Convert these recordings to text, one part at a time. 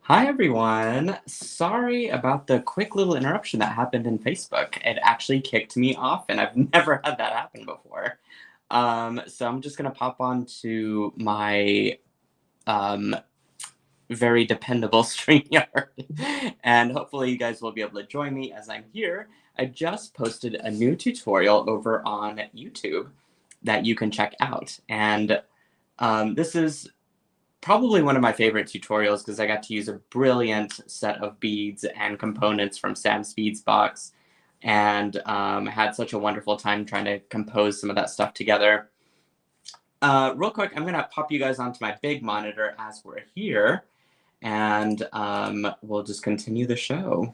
Hi everyone. Sorry about the quick little interruption that happened in Facebook. It actually kicked me off, and I've never had that happen before. So I'm just gonna pop on to my um, very dependable StreamYard, and hopefully you guys will be able to join me as I'm here. I just posted a new tutorial over on YouTube that you can check out, and this is probably one of my favorite tutorials because I got to use a brilliant set of beads and components from Sam's Bead Box, and had such a wonderful time trying to compose some of that stuff together. Real quick, I'm going to pop you guys onto my big monitor as we're here, and we'll just continue the show.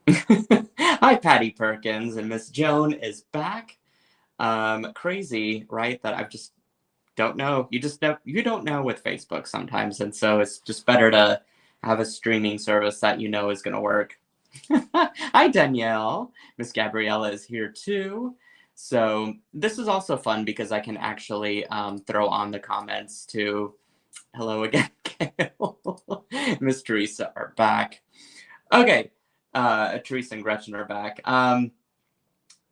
Hi, Patty Perkins, and Miss Joan is back. Crazy, right? That I've just don't know. You don't know with Facebook sometimes, and so it's just better to have a streaming service that you know is going to work. Hi, Danielle. Miss Gabriella is here too. So this is also fun because I can actually throw on the comments to hello again, Gail. Miss Teresa are back. Okay, Teresa and Gretchen are back.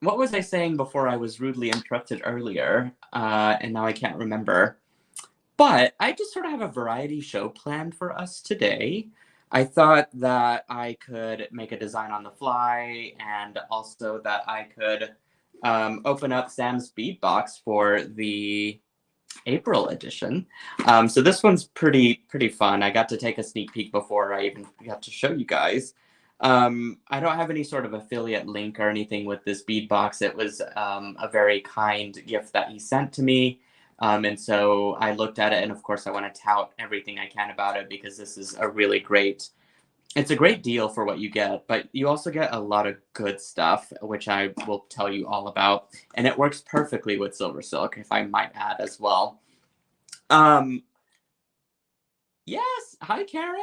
What was I saying before I was rudely interrupted earlier? And now I can't remember. But I just sort of have a variety show planned for us today. I thought that I could make a design on the fly, and also that I could open up Sam's Bead Box for the April edition. So this one's pretty fun. I got to take a sneak peek before I even got to show you guys. I don't have any sort of affiliate link or anything with this bead box. It was a very kind gift that he sent to me. And so I looked at it, and of course I want to tout everything I can about it because this is a really great, it's a great deal for what you get, but you also get a lot of good stuff, which I will tell you all about. And it works perfectly with Silver Silk, if I might add as well. Yes, hi Karen.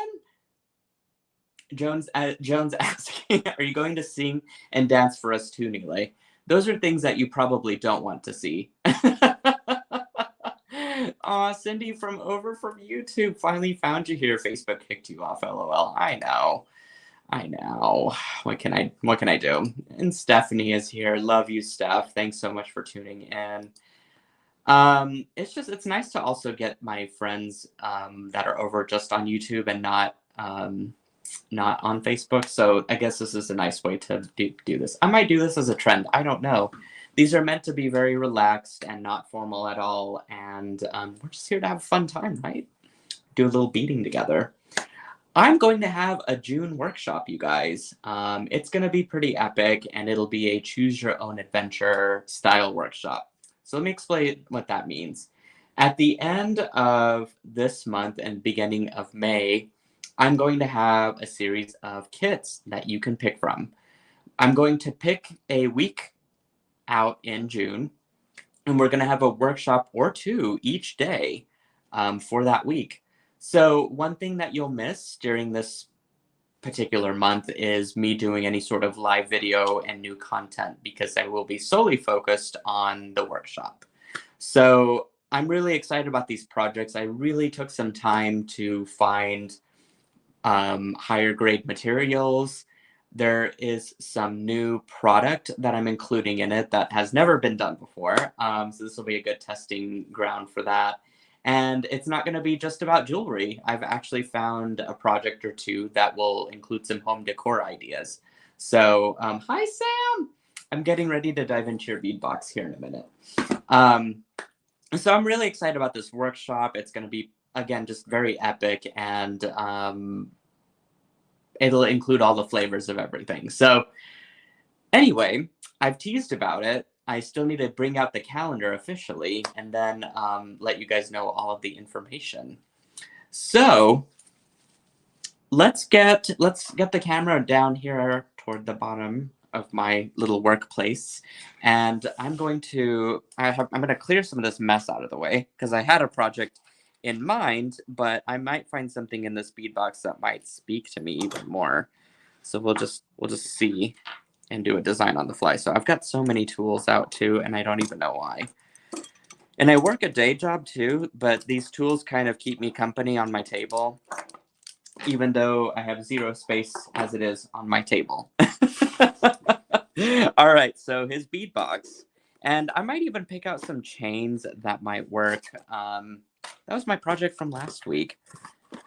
Jones asking, are you going to sing and dance for us too, Neely? Those are things that you probably don't want to see. Aw, Cindy from YouTube finally found you here. Facebook kicked you off, LOL. I know. What can I do? And Stephanie is here. Love you, Steph. Thanks so much for tuning in. It's nice to also get my friends that are over just on YouTube and not on Facebook. So I guess this is a nice way to do this. I might do this as a trend. I don't know. These are meant to be very relaxed and not formal at all. And we're just here to have a fun time, right? Do a little beading together. I'm going to have a June workshop, you guys. It's going to be pretty epic, and it'll be a choose your own adventure style workshop. So let me explain what that means. At the end of this month and beginning of May, I'm going to have a series of kits that you can pick from. I'm going to pick a week out in June, and we're going to have a workshop or two each day for that week. So one thing that you'll miss during this particular month is me doing any sort of live video and new content because I will be solely focused on the workshop. So I'm really excited about these projects. I really took some time to find higher grade materials. There is some new product that I'm including in it that has never been done before. So this will be a good testing ground for that. And it's not going to be just about jewelry. I've actually found a project or two that will include some home decor ideas. So, hi, Sam. I'm getting ready to dive into your bead box here in a minute. So I'm really excited about this workshop. It's going to be, again, just very epic, and it'll include all the flavors of everything. So anyway, I've teased about it. I still need to bring out the calendar officially and then let you guys know all of the information. So let's get the camera down here toward the bottom of my little workplace, and I'm going to clear some of this mess out of the way because I had a project in mind, but I might find something in this bead box that might speak to me even more. So we'll just see and do a design on the fly. So I've got so many tools out too, and I don't even know why. And I work a day job too, but these tools kind of keep me company on my table. even though I have zero space as it is on my table. All right, so his bead box. And I might even pick out some chains that might work. That was my project from last week.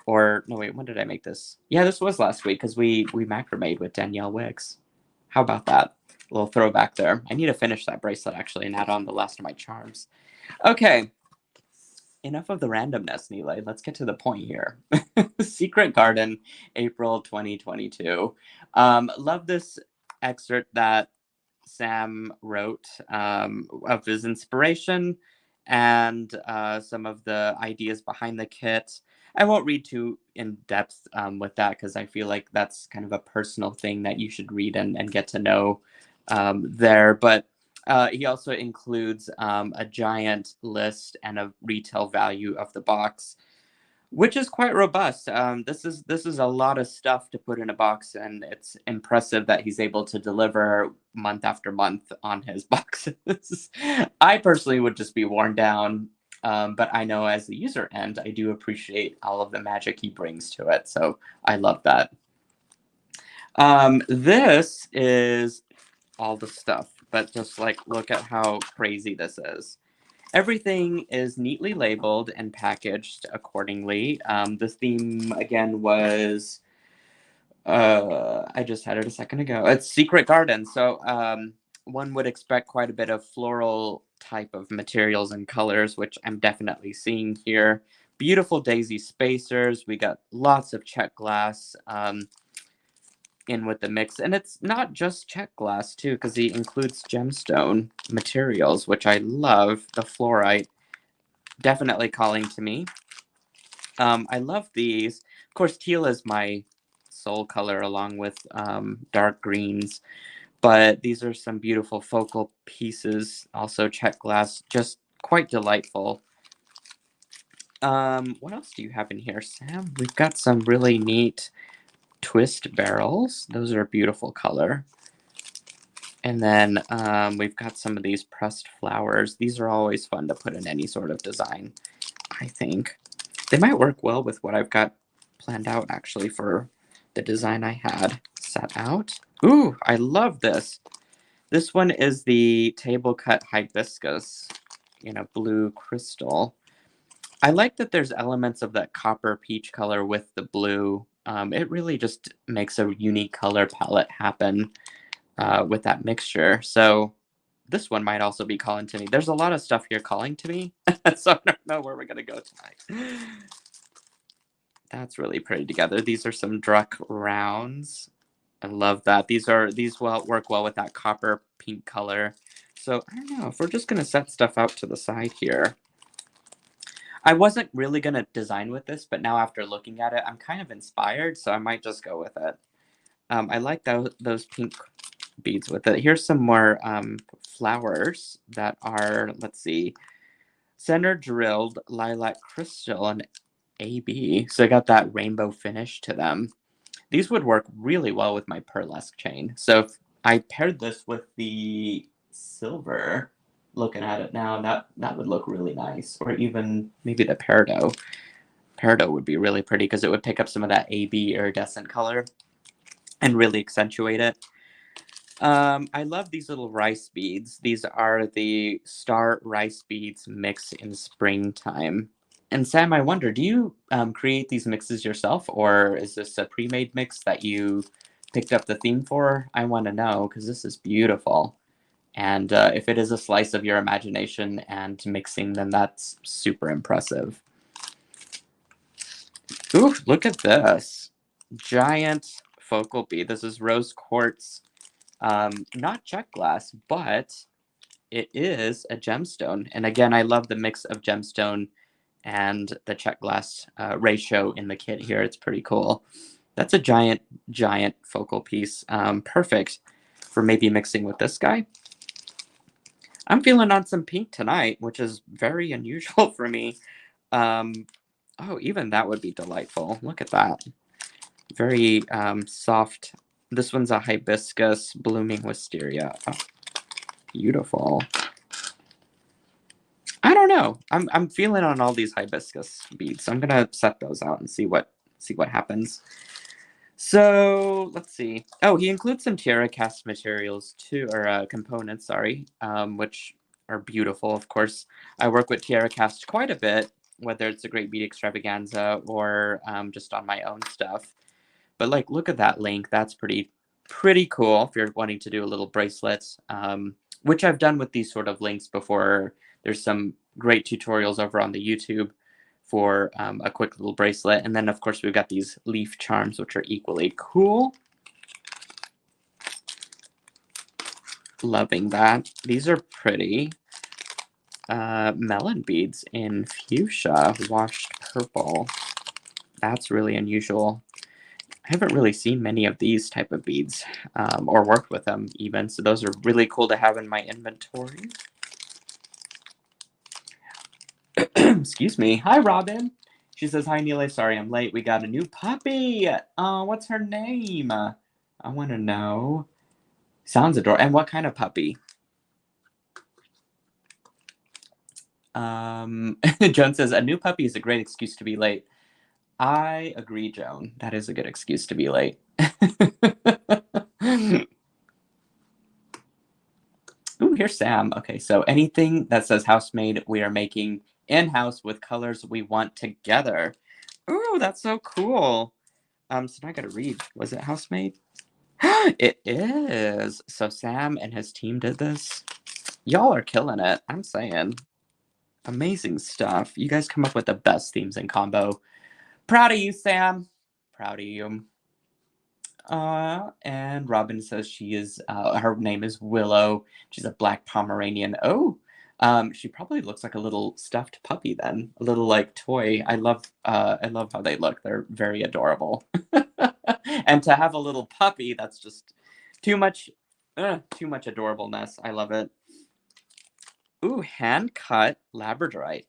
Or, no, wait, when did I make this? Yeah, this was last week because we macrameed with Danielle Wicks. How about that? A little throwback there. I need to finish that bracelet, actually, and add on the last of my charms. Okay. Enough of the randomness, Neely. Let's get to the point here. Secret Garden, April 2022. Love this excerpt that Sam wrote of his inspiration and some of the ideas behind the kit. I won't read too in depth with that because I feel like that's kind of a personal thing that you should read and get to know there. But he also includes a giant list and a retail value of the box, which is quite robust. This is a lot of stuff to put in a box, and it's impressive that he's able to deliver month after month on his boxes. I personally would just be worn down, but I know as the user end, I do appreciate all of the magic he brings to it. So I love that. This is all the stuff, but just like look at how crazy this is. Everything is neatly labeled and packaged accordingly. The theme, again, was, I just had it a second ago. It's Secret Garden. So one would expect quite a bit of floral type of materials and colors, which I'm definitely seeing here. Beautiful daisy spacers. We got lots of check glass in with the mix. And it's not just check glass, too, because he includes gemstone materials, which I love. The fluorite. Definitely calling to me. I love these. Of course, teal is my soul color along with dark greens. But these are some beautiful focal pieces. Also check glass. Just quite delightful. What else do you have in here, Sam? We've got some really neat twist barrels. Those are a beautiful color. And then we've got some of these pressed flowers. These are always fun to put in any sort of design, I think. They might work well with what I've got planned out, actually, for the design I had set out. Ooh, I love this. This one is the table cut hibiscus in a blue crystal. I like that there's elements of that copper peach color with the blue. It really just makes a unique color palette happen with that mixture. So this one might also be calling to me. There's a lot of stuff here calling to me, so I don't know where we're going to go tonight. That's really pretty together. These are some Druck rounds. I love that. These work well with that copper pink color. So I don't know if we're just going to set stuff out to the side here. I wasn't really going to design with this, but now after looking at it, I'm kind of inspired, so I might just go with it. I like those pink beads with it. Here's some more flowers that are, let's see, center drilled lilac crystal and AB. So I got that rainbow finish to them. These would work really well with my pearlesque chain. So if I paired this with the silver, looking at it now, that would look really nice. Or even maybe the peridot. Peridot would be really pretty because it would pick up some of that AB iridescent color and really accentuate it. I love these little rice beads. These are the Star Rice Beads mix in springtime. And Sam, I wonder, do you create these mixes yourself, or is this a pre-made mix that you picked up the theme for? I want to know, because this is beautiful. And if it is a slice of your imagination and mixing, then that's super impressive. Ooh, look at this. Giant focal bead. This is rose quartz. Not check glass, but it is a gemstone. And again, I love the mix of gemstone and the check glass ratio in the kit here. It's pretty cool. That's a giant focal piece. Perfect for maybe mixing with this guy. I'm feeling on some pink tonight, which is very unusual for me. Oh, even that would be delightful. Look at that. Very soft. This one's a hibiscus blooming wisteria. Oh, beautiful. I don't know. I'm feeling on all these hibiscus beads. So I'm gonna set those out and see what see what happens. So let's see. Oh, he includes some tiara cast materials too, or components, sorry, which are beautiful. Of course, I work with tiara cast quite a bit, whether it's a Great Bead Extravaganza or just on my own stuff. But like, look at that link. That's pretty cool if you're wanting to do a little bracelet, which I've done with these sort of links before. There's some great tutorials over on the YouTube for a quick little bracelet. And then, of course, we've got these leaf charms, which are equally cool. Loving that. These are pretty. Melon beads in fuchsia, washed purple. That's really unusual. I haven't really seen many of these type of beads or worked with them even, so those are really cool to have in my inventory. Excuse me. Hi, Robin. She says, hi, Neela. Sorry I'm late. We got a new puppy. What's her name? I want to know. Sounds adorable. And what kind of puppy? Joan says, a new puppy is a great excuse to be late. I agree, Joan. That is a good excuse to be late. Ooh, here's Sam. Okay, so anything that says house-made, we are making in-house with colors we want together. Ooh, that's so cool. So now I gotta read. Was it house-made? It is. So Sam and his team did this. Y'all are killing it. I'm saying. Amazing stuff. You guys come up with the best themes in combo. Proud of you, Sam. Proud of you. And Robin says she is, her name is Willow. She's a black Pomeranian. Oh, she probably looks like a little stuffed puppy then, a little like toy. I love how they look. They're very adorable. And to have a little puppy, that's just too much adorableness. I love it. Ooh, hand cut Labradorite.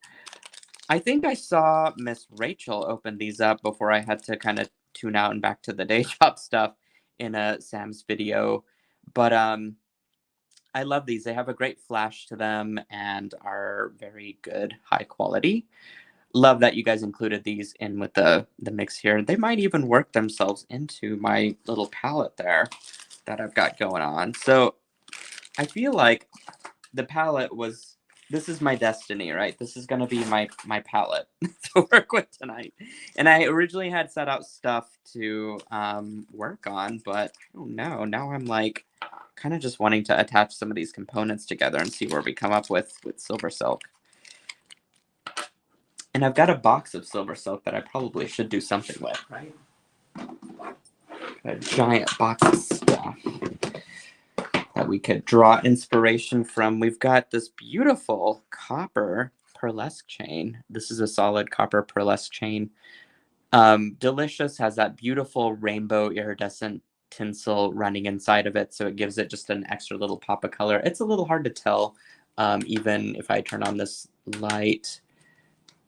I think I saw Miss Rachel open these up before I had to kind of tune out and back to the day job stuff in Sam's video. But I love these. They have a great flash to them and are very good, high quality. Love that you guys included these in with the mix here. They might even work themselves into my little palette there that I've got going on. So I feel like the palette was, this is my destiny, right? This is going to be my palette to work with tonight. And I originally had set out stuff to work on, but oh no, now I'm like kind of just wanting to attach some of these components together and see where we come up with silver silk. And I've got a box of silver silk that I probably should do something with, right? A giant box of stuff that we could draw inspiration from. We've got this beautiful copper pearlesque chain. This is a solid copper pearlesque chain. Delicious, has that beautiful rainbow iridescent tinsel running inside of it, so it gives it just an extra little pop of color. It's a little hard to tell, even if I turn on this light.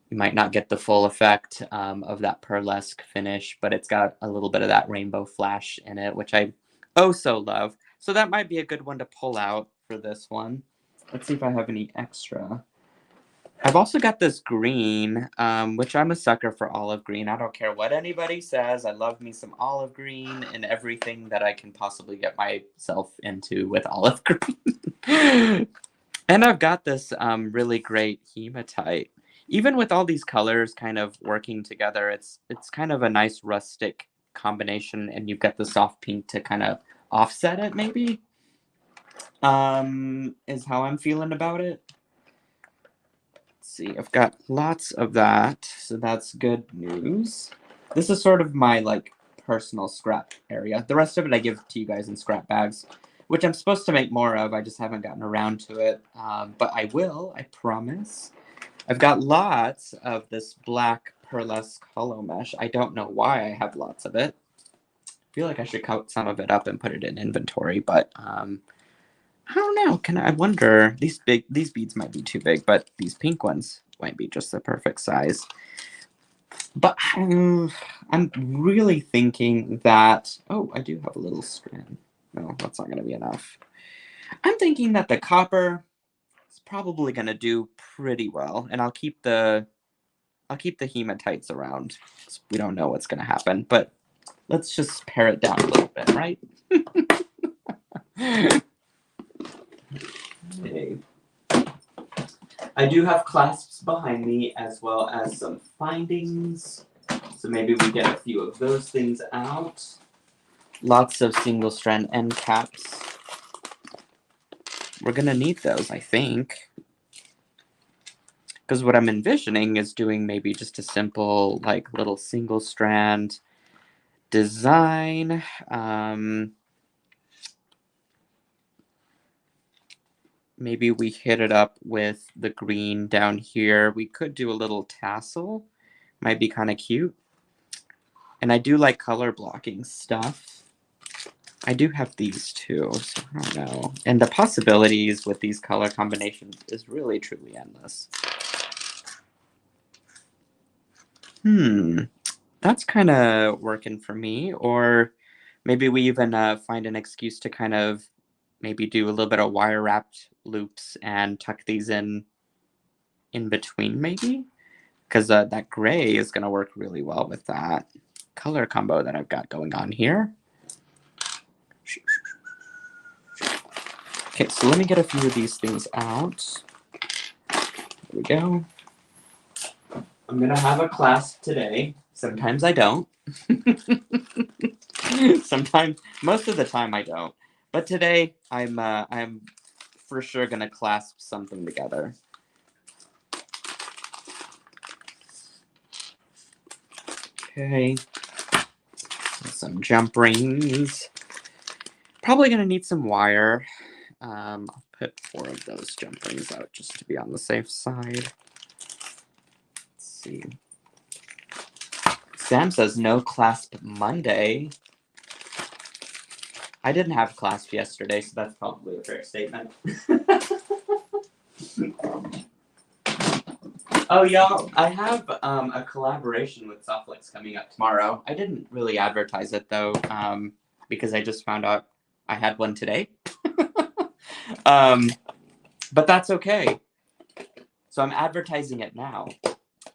You might not get the full effect of that pearlesque finish, but it's got a little bit of that rainbow flash in it, which I oh so love. So that might be a good one to pull out for this one. Let's see if I have any extra. I've also got this green, which I'm a sucker for olive green. I don't care what anybody says. I love me some olive green and everything that I can possibly get myself into with olive green. And I've got this really great hematite. Even with all these colors kind of working together, it's kind of a nice rustic combination, and you've got the soft pink to kind of offset it, maybe, is how I'm feeling about it. Let's see, I've got lots of that, so that's good news. This is sort of my, like, personal scrap area. The rest of it I give to you guys in scrap bags, which I'm supposed to make more of. I just haven't gotten around to it, but I will, I promise. I've got lots of this black pearlesque hollow mesh. I don't know why I have lots of it. I feel like I should cut some of it up and put it in inventory, but I don't know. I wonder, these beads might be too big, but these pink ones might be just the perfect size. But I'm really thinking that, oh, I do have a little strand. No, that's not going to be enough. I'm thinking that the copper is probably going to do pretty well, and I'll keep the I'll keep the hematites around. We don't know what's going to happen, but let's just pare it down a little bit, right? Okay. I do have clasps behind me as well as some findings. So maybe we get a few of those things out. Lots of single strand end caps. We're going to need those, I think. Because what I'm envisioning is doing maybe just a simple, like, little single strand design. Maybe we hit it up with the green down here. We could do a little tassel. Might be kind of cute. And I do like color blocking stuff. I do have these too, so I don't know. And the possibilities with these color combinations is really, truly endless. That's kind of working for me. Or maybe we even find an excuse to kind of maybe do a little bit of wire wrapped loops and tuck these in between maybe. Because that gray is going to work really well with that color combo that I've got going on here. Okay, so let me get a few of these things out. There we go. I'm going to have a clasp today. Sometimes I don't. Sometimes, most of the time I don't. But today I'm for sure going to clasp something together. Okay. Some jump rings. Probably going to need some wire. I'll put 4 of those jump rings out just to be on the safe side. Let's see. Sam says no clasp Monday. I didn't have clasp yesterday, so that's probably a fair statement. Oh, y'all, I have a collaboration with Softflex coming up tomorrow. I didn't really advertise it, though, because I just found out I had one today. But that's okay. So I'm advertising it now.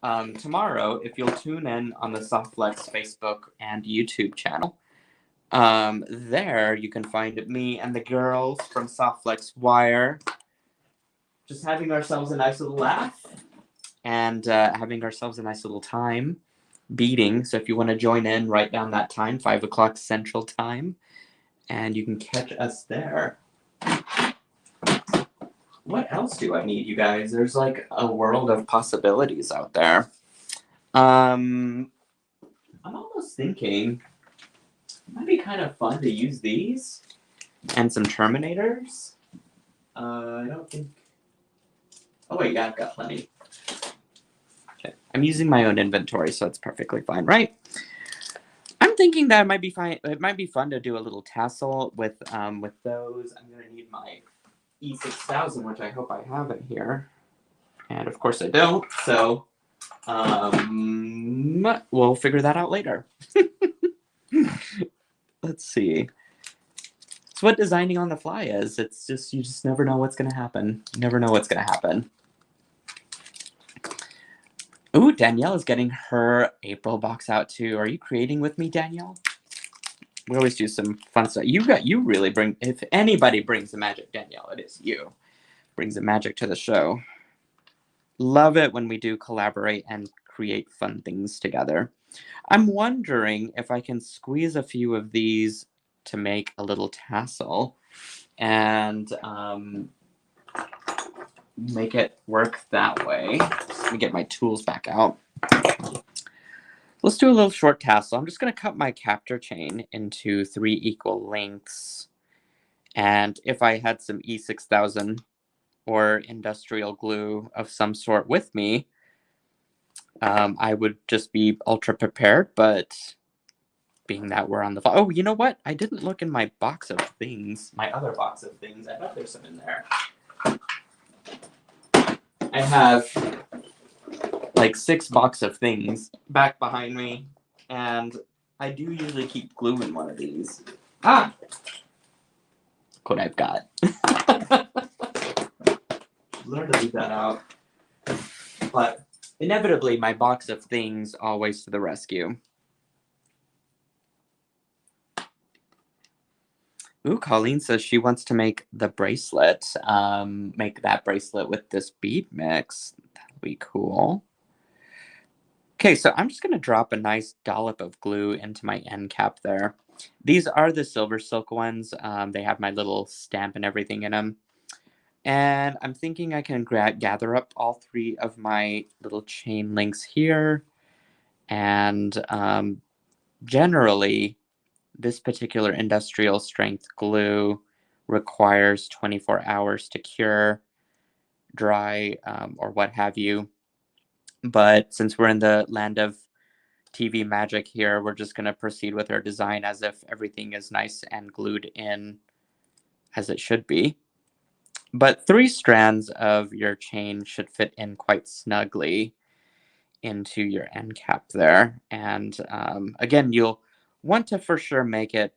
Tomorrow, if you'll tune in on the Softflex Facebook and YouTube channel, there you can find me and the girls from Softflex Wire just having ourselves a nice little laugh and having ourselves a nice little time beading. So if you want to join in, write down that time, 5 o'clock Central Time, and you can catch us there. What else do I need, you guys? There's like a world of possibilities out there. I'm almost thinking it might be kind of fun to use these and some Terminators. I don't think. Oh wait, yeah, I've got plenty. Okay. I'm using my own inventory, so it's perfectly fine, right? I'm thinking that it might be fine. It might be fun to do a little tassel with those. I'm gonna need my E6000, which I hope I have in here, and of course I don't. So we'll figure that out later. Let's see. It's what designing on the fly is. It's just you just never know what's gonna happen. You never know what's gonna happen. Ooh, Danielle is getting her April box out too. Are you creating with me, Danielle? We always do some fun stuff. You really bring, if anybody brings the magic, Danielle, it is you. Brings the magic to the show. Love it when we do collaborate and create fun things together. I'm wondering if I can squeeze a few of these to make a little tassel and make it work that way. Let me get my tools back out. Let's do a little short tassel. I'm just going to cut my captor chain into 3 equal lengths. And if I had some E6000 or industrial glue of some sort with me, I would just be ultra prepared. But being that we're on the... Oh, you know what? I didn't look in my box of things, my other box of things. I bet there's some in there. I have like 6 boxes of things back behind me, and I do usually keep glue in one of these. Ah! Look what I've got. Learn to leave that out. But Inevitably, my box of things always to the rescue. Ooh, Colleen says she wants to make the bracelet. Make that bracelet with this bead mix. That'll be cool. Okay, so I'm just going to drop a nice dollop of glue into my end cap there. These are the silver silk ones. They have my little stamp and everything in them. And I'm thinking I can gather up all three of my little chain links here. And generally, this particular industrial strength glue requires 24 hours to cure, dry, or what have you. But since we're in the land of TV magic here, we're just going to proceed with our design as if everything is nice and glued in as it should be. But 3 strands of your chain should fit in quite snugly into your end cap there. And again, you'll want to for sure make it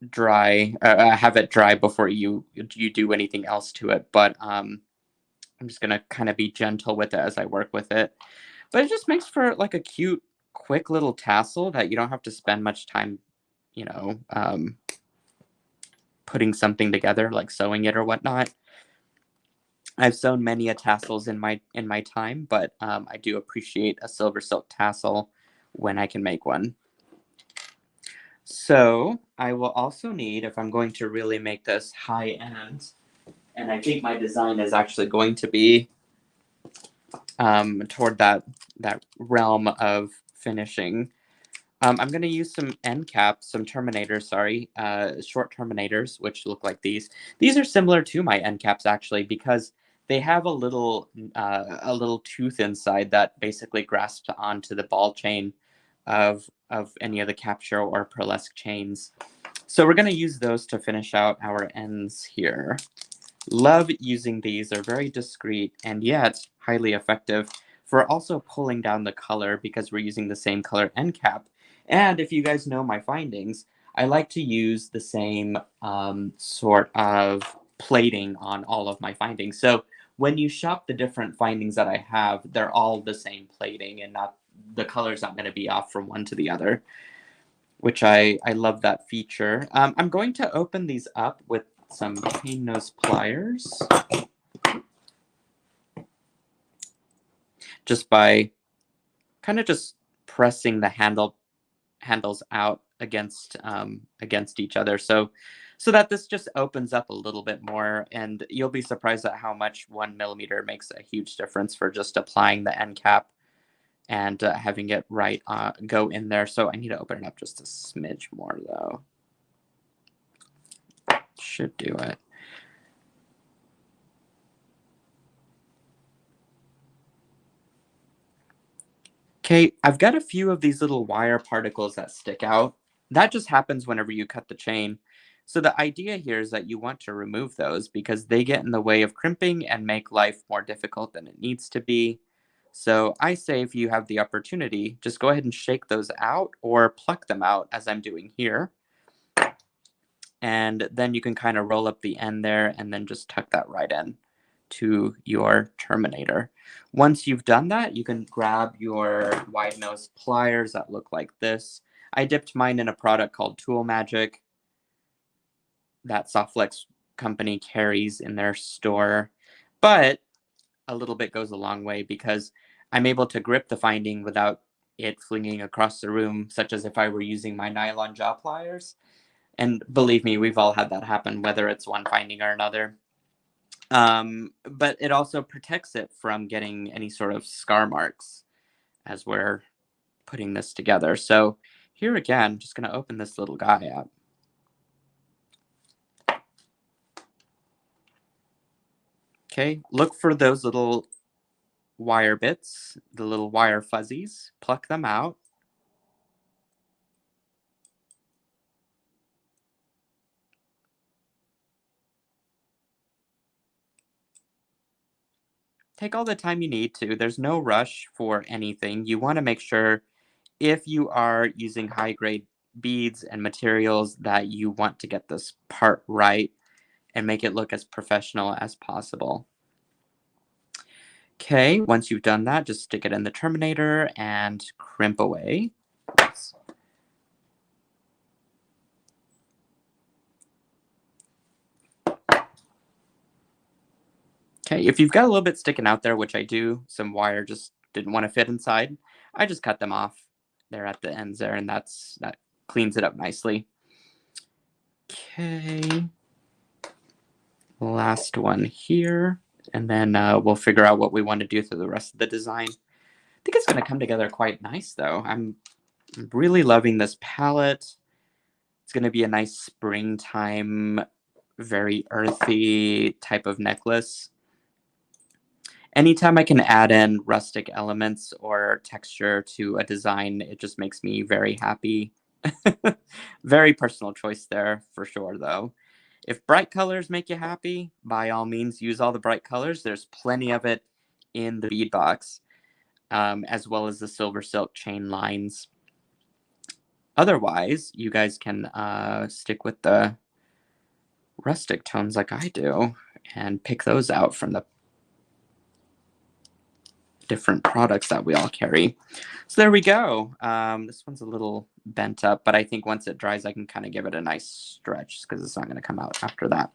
dry, have it dry before you do anything else to it. But I'm just going to kind of be gentle with it as I work with it. But it just makes for like a cute, quick little tassel that you don't have to spend much time, you know, putting something together, like sewing it or whatnot. I've sewn many a tassels in my time, but I do appreciate a silver silk tassel when I can make one. So I will also need, if I'm going to really make this high end, and I think my design is actually going to be toward that realm of finishing. I'm going to use some end caps, some terminators, sorry, short terminators, which look like these. These are similar to my end caps actually, because they have a little tooth inside that basically grasps onto the ball chain of any of the capture or pearlesque chains. So we're going to use those to finish out our ends here. Love using these. They're very discreet and yet highly effective for also pulling down the color because we're using the same color end cap. And if you guys know my findings, I like to use the same sort of plating on all of my findings. So when you shop the different findings that I have, they're all the same plating and not the color's not going to be off from one to the other, which I love that feature. I'm going to open these up with some chain nose pliers just by kind of just pressing the handles out against each other, so that this just opens up a little bit more, and you'll be surprised at how much 1 millimeter makes a huge difference for just applying the end cap and having it right go in there. So I need to open it up just a smidge more though. Should do it. Okay, I've got a few of these little wire particles that stick out. That just happens whenever you cut the chain. So the idea here is that you want to remove those because they get in the way of crimping and make life more difficult than it needs to be. So I say if you have the opportunity, just go ahead and shake those out or pluck them out as I'm doing here. And then you can kind of roll up the end there and then just tuck that right in to your terminator. Once you've done that, you can grab your wide nose pliers that look like this. I dipped mine in a product called Tool Magic that Softflex company carries in their store, but a little bit goes a long way because I'm able to grip the finding without it flinging across the room, such as if I were using my nylon jaw pliers. And believe me, we've all had that happen, whether it's one finding or another. But it also protects it from getting any sort of scar marks as we're putting this together. So here again, just going to open this little guy up. Okay, look for those little wire bits, the little wire fuzzies, pluck them out. Take all the time you need to. There's no rush for anything. You want to make sure if you are using high grade beads and materials that you want to get this part right and make it look as professional as possible. Okay, once you've done that, just stick it in the Terminator and crimp away. Oops. Okay, if you've got a little bit sticking out there, which I do, some wire just didn't want to fit inside, I just cut them off there at the ends there, and that cleans it up nicely. Okay, last one here, and then we'll figure out what we want to do through the rest of the design. I think it's going to come together quite nice, though. I'm really loving this palette. It's going to be a nice springtime, very earthy type of necklace. Anytime I can add in rustic elements or texture to a design, it just makes me very happy. Very personal choice there for sure, though. If bright colors make you happy, by all means, use all the bright colors. There's plenty of it in the Bead Box, as well as the silver silk chain lines. Otherwise, you guys can stick with the rustic tones like I do and pick those out from the different products that we all carry. So there we go. This one's a little bent up, but I think once it dries, I can kind of give it a nice stretch because it's not going to come out after that.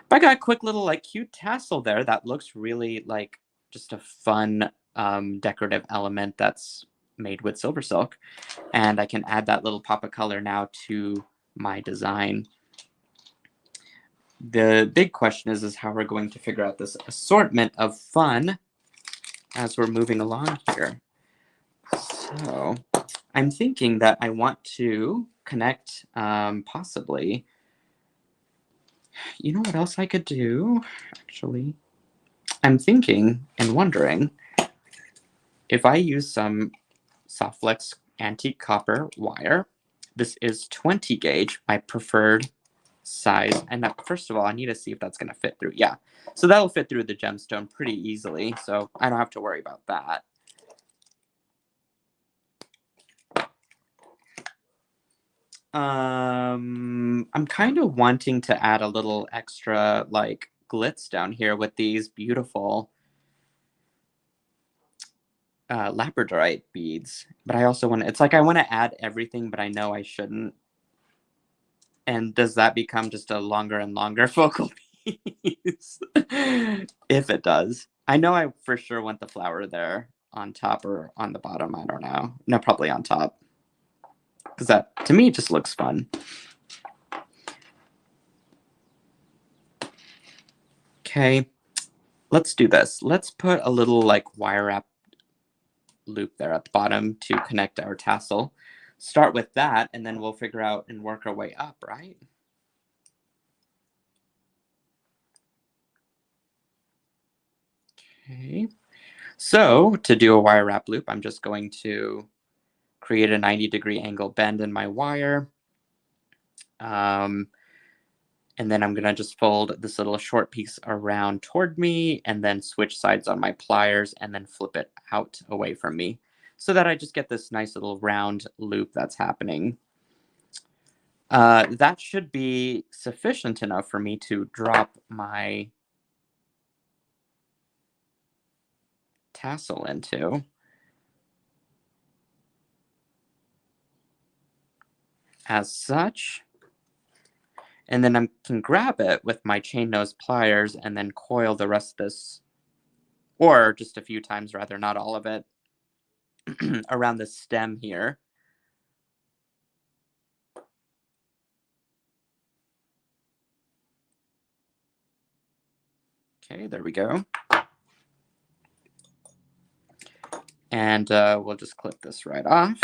But I got a quick little like cute tassel there that looks really like just a fun decorative element that's made with silver silk. And I can add that little pop of color now to my design. The big question is how we're going to figure out this assortment of fun as we're moving along here. So I'm thinking that I want to connect possibly. You know what else I could do? Actually, I'm thinking and wondering if I use some Softflex antique copper wire. This is 20 gauge, my preferred size. And first of all, I need to see if that's going to fit through. Yeah, so that'll fit through the gemstone pretty easily, so I don't have to worry about that. I'm kind of wanting to add a little extra like glitz down here with these beautiful Labradorite beads, but I also want to, it's like I want to add everything, but I know I shouldn't. And does that become just a longer and longer focal piece? If it does. I know I for sure want the flower there on top or on the bottom. I don't know. No, probably on top. Because that, to me, just looks fun. Okay, let's do this. Let's put a little like wire wrap loop there at the bottom to connect our tassel. Start with that, and then we'll figure out and work our way up, right? Okay, so to do a wire wrap loop, I'm just going to create a 90-degree angle bend in my wire. And then I'm going to just fold this little short piece around toward me and then switch sides on my pliers and then flip it out away from me so that I just get this nice little round loop that's happening. That should be sufficient enough for me to drop my tassel into. As such. And then I can grab it with my chain nose pliers and then coil the rest of this, or just a few times rather, not all of it, around the stem here. Okay, there we go. And we'll just clip this right off.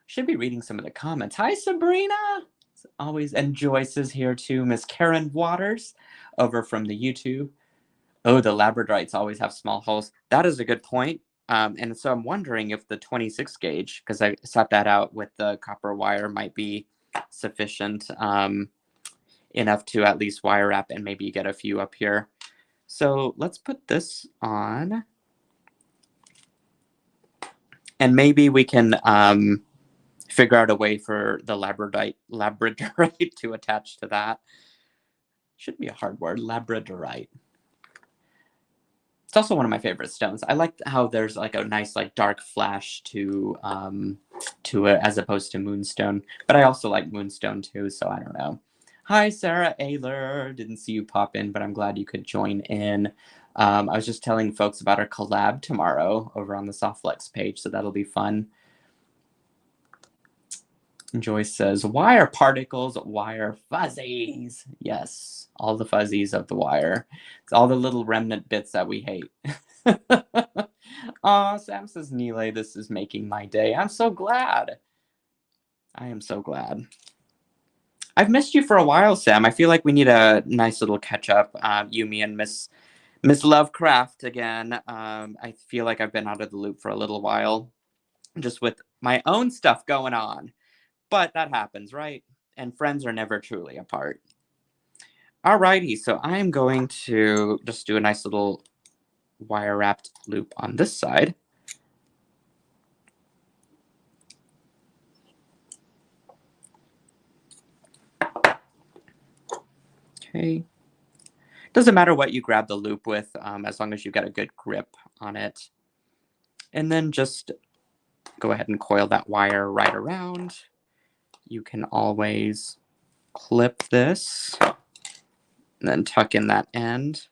Should be reading some of the comments. Hi, Sabrina. As always, and Joyce is here too. Miss Karen Waters over from the YouTube. Oh, the Labradorites always have small holes. That is a good point. And so I'm wondering if the 26 gauge, because I set that out with the copper wire, might be sufficient enough to at least wire wrap and maybe get a few up here. So let's put this on. And maybe we can figure out a way for the Labradorite to attach to that. Should be a hard word, Labradorite. It's also one of my favorite stones. I like how there's like a nice like dark flash to it as opposed to moonstone. But I also like moonstone too, so I don't know. Hi, Sarah Ayler. Didn't see you pop in, but I'm glad you could join in. I was just telling folks about our collab tomorrow over on the Softflex page, so that'll be fun. Joyce says, wire particles, wire fuzzies. Yes, all the fuzzies of the wire. It's all the little remnant bits that we hate. Aw, Sam says, Neelay, this is making my day. I'm so glad. I am so glad. I've missed you for a while, Sam. I feel like we need a nice little catch up. You, me, and Miss Lovecraft again. I feel like I've been out of the loop for a little while, just with my own stuff going on. But that happens, right? And friends are never truly apart. Alrighty, so I'm going to just do a nice little wire wrapped loop on this side. Okay. Doesn't matter what you grab the loop with, as long as you've got a good grip on it. And then just go ahead and coil that wire right around. You can always clip this and then tuck in that end.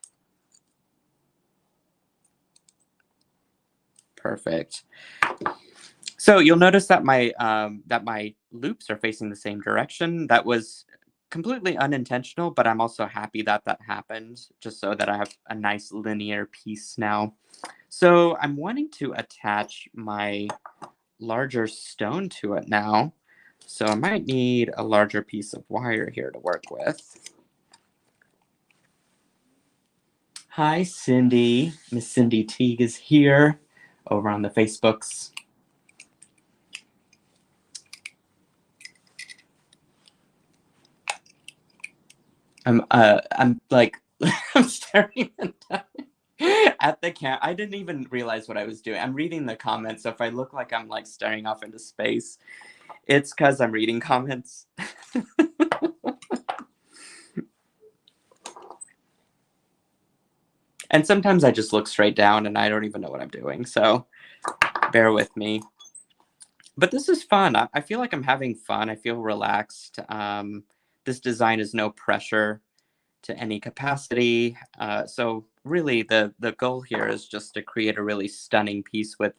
Perfect. So you'll notice that my loops are facing the same direction. That was completely unintentional, but I'm also happy that that happened, just so that I have a nice linear piece now. So I'm wanting to attach my larger stone to it now. So I might need a larger piece of wire here to work with. Hi, Cindy. Miss Cindy Teague is here over on the Facebooks. I'm like, I'm staring at the camera. I didn't even realize what I was doing. I'm reading the comments, so if I look like I'm like staring off into space, it's because I'm reading comments. And sometimes I just look straight down and I don't even know what I'm doing, so bear with me. But this is fun. I feel like I'm having fun. I feel relaxed. This design is no pressure to any capacity. So really the goal here is just to create a really stunning piece with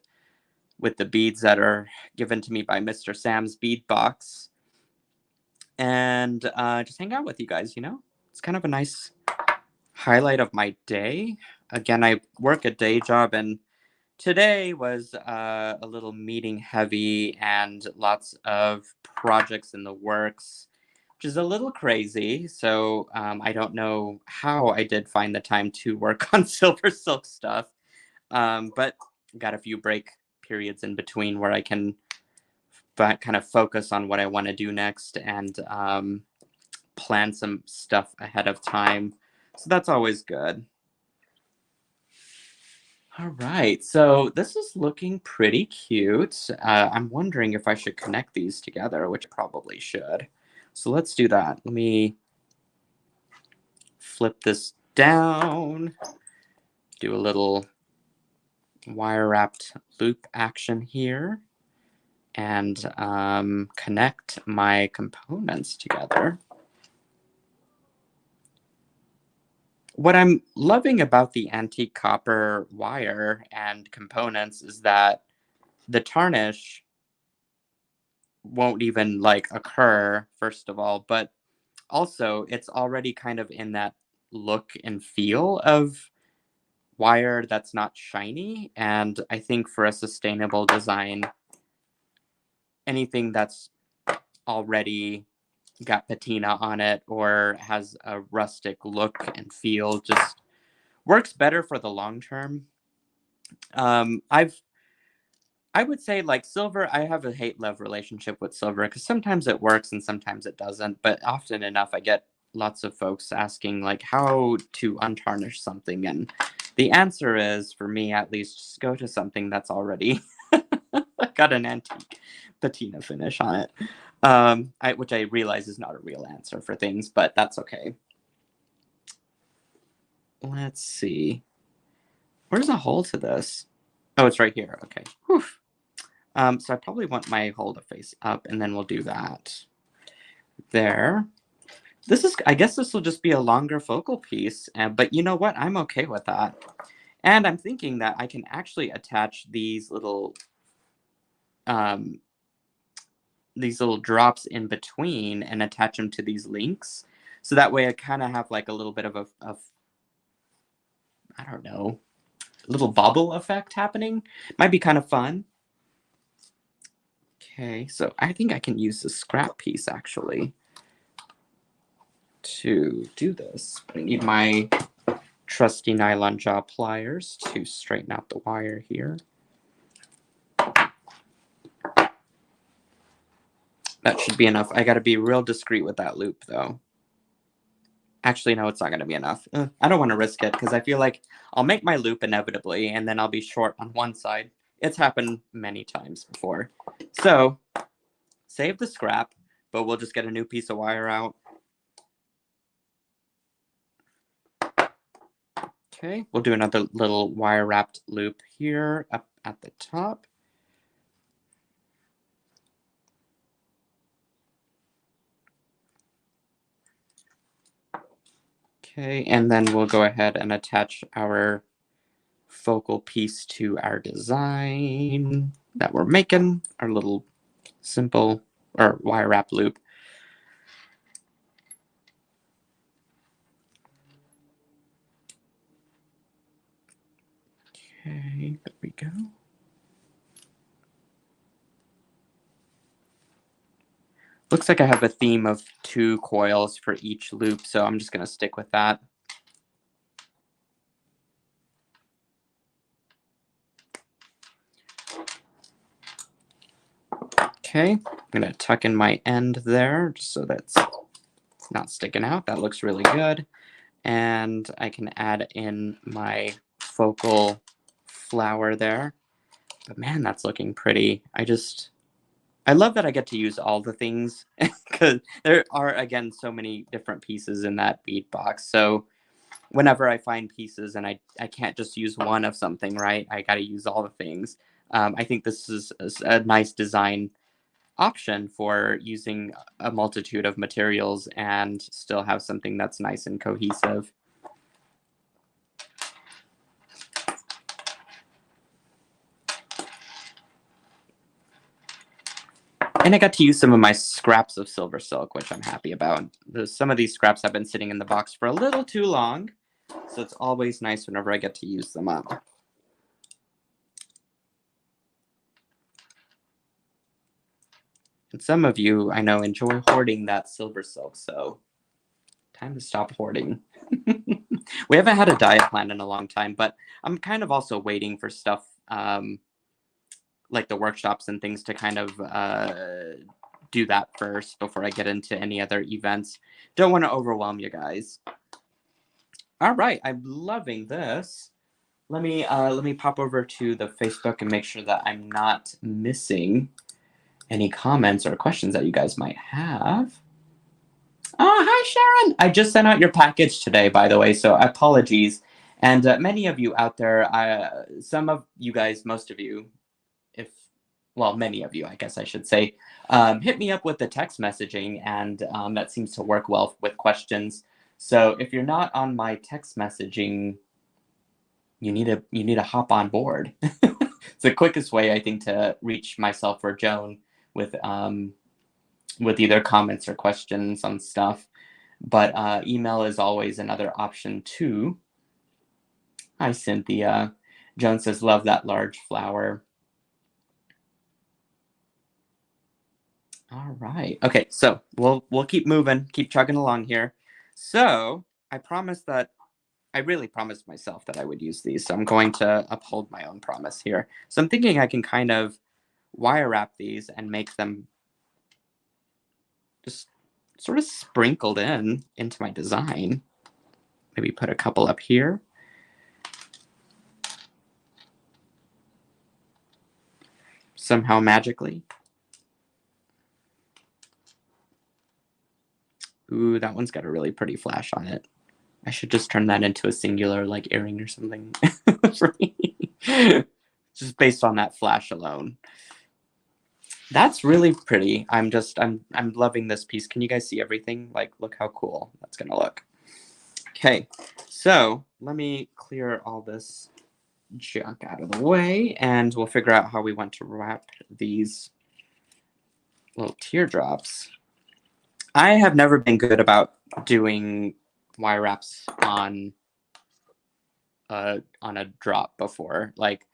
the beads that are given to me by Mr. Sam's Bead Box. And just hang out with you guys, you know? It's kind of a nice highlight of my day. Again, I work a day job, and today was a little meeting heavy and lots of projects in the works, which is a little crazy. So I don't know how I did find the time to work on Silver Silk stuff, but got a few break periods in between where I can kind of focus on what I want to do next and plan some stuff ahead of time. So that's always good. All right, so this is looking pretty cute. I'm wondering if I should connect these together, which I probably should. So let's do that. Let me flip this down, do a little wire wrapped loop action here, and connect my components together. What I'm loving about the antique copper wire and components is that the tarnish won't even like occur, first of all, but also it's already kind of in that look and feel of wire that's not shiny. And I think for a sustainable design, anything that's already got patina on it or has a rustic look and feel just works better for the long term. I would say like silver, I have a hate-love relationship with silver because sometimes it works and sometimes it doesn't. But often enough, I get lots of folks asking like how to untarnish something. And the answer is, for me at least, just go to something that's already got an antique patina finish on it. Which I realize is not a real answer for things, but that's okay. Let's see. Where's the hole to this? Oh, it's right here. Okay. Whew. So I probably want my hole to face up, and then we'll do that. There. I guess this will just be a longer focal piece, but you know what? I'm okay with that. And I'm thinking that I can actually attach um, these little drops in between and attach them to these links. So that way I kind of have like a little bit of I don't know, little bubble effect happening. Might be kind of fun. Okay, so I think I can use the scrap piece actually to do this. I need my trusty nylon jaw pliers to straighten out the wire here. That should be enough. I got to be real discreet with that loop though. Actually, no, it's not going to be enough. I don't want to risk it because I feel like I'll make my loop inevitably and then I'll be short on one side. It's happened many times before. So save the scrap, but we'll just get a new piece of wire out. Okay, we'll do another little wire wrapped loop here up at the top. Okay, and then we'll go ahead and attach our focal piece to our design that we're making, our little simple or wire wrap loop. Okay, there we go. Looks like I have a theme of 2 coils for each loop, so I'm just going to stick with that. Okay, I'm going to tuck in my end there just so that's not sticking out. That looks really good. And I can add in my focal flower there. But man, that's looking pretty. I love that I get to use all the things because there are, again, so many different pieces in that bead box. So whenever I find pieces and I can't just use one of something, right? I got to use all the things. I think this is a nice design option for using a multitude of materials and still have something that's nice and cohesive. And I got to use some of my scraps of silver silk, which I'm happy about. Some of these scraps have been sitting in the box for a little too long, so it's always nice whenever I get to use them up. And some of you, I know, enjoy hoarding that silver silk, so time to stop hoarding. We haven't had a diet plan in a long time, but I'm kind of also waiting for stuff like the workshops and things to kind of do that first before I get into any other events. Don't want to overwhelm you guys. All right, I'm loving this. Let me pop over to the Facebook and make sure that I'm not missing any comments or questions that you guys might have. Oh, hi, Sharon. I just sent out your package today, by the way, so apologies. And many of you out there, some of you guys, most of you, well, many of you, I guess I should say, hit me up with the text messaging, and that seems to work well with questions. So if you're not on my text messaging, you need to hop on board. It's the quickest way, I think, to reach myself or Joan with either comments or questions on stuff. But email is always another option too. Hi, Cynthia. Joan says, love that large flower. All right. Okay, so we'll keep moving, keep chugging along here. So I really promised myself that I would use these, so I'm going to uphold my own promise here. So I'm thinking I can kind of wire wrap these and make them just sort of sprinkled into my design. Maybe put a couple up here. Somehow magically. Ooh, that one's got a really pretty flash on it. I should just turn that into a singular, like, earring or something. Just based on that flash alone. That's really pretty. I'm loving this piece. Can you guys see everything? Like, look how cool that's gonna look. Okay, so let me clear all this junk out of the way, and we'll figure out how we want to wrap these little teardrops. I have never been good about doing wire wraps on a drop before. Like,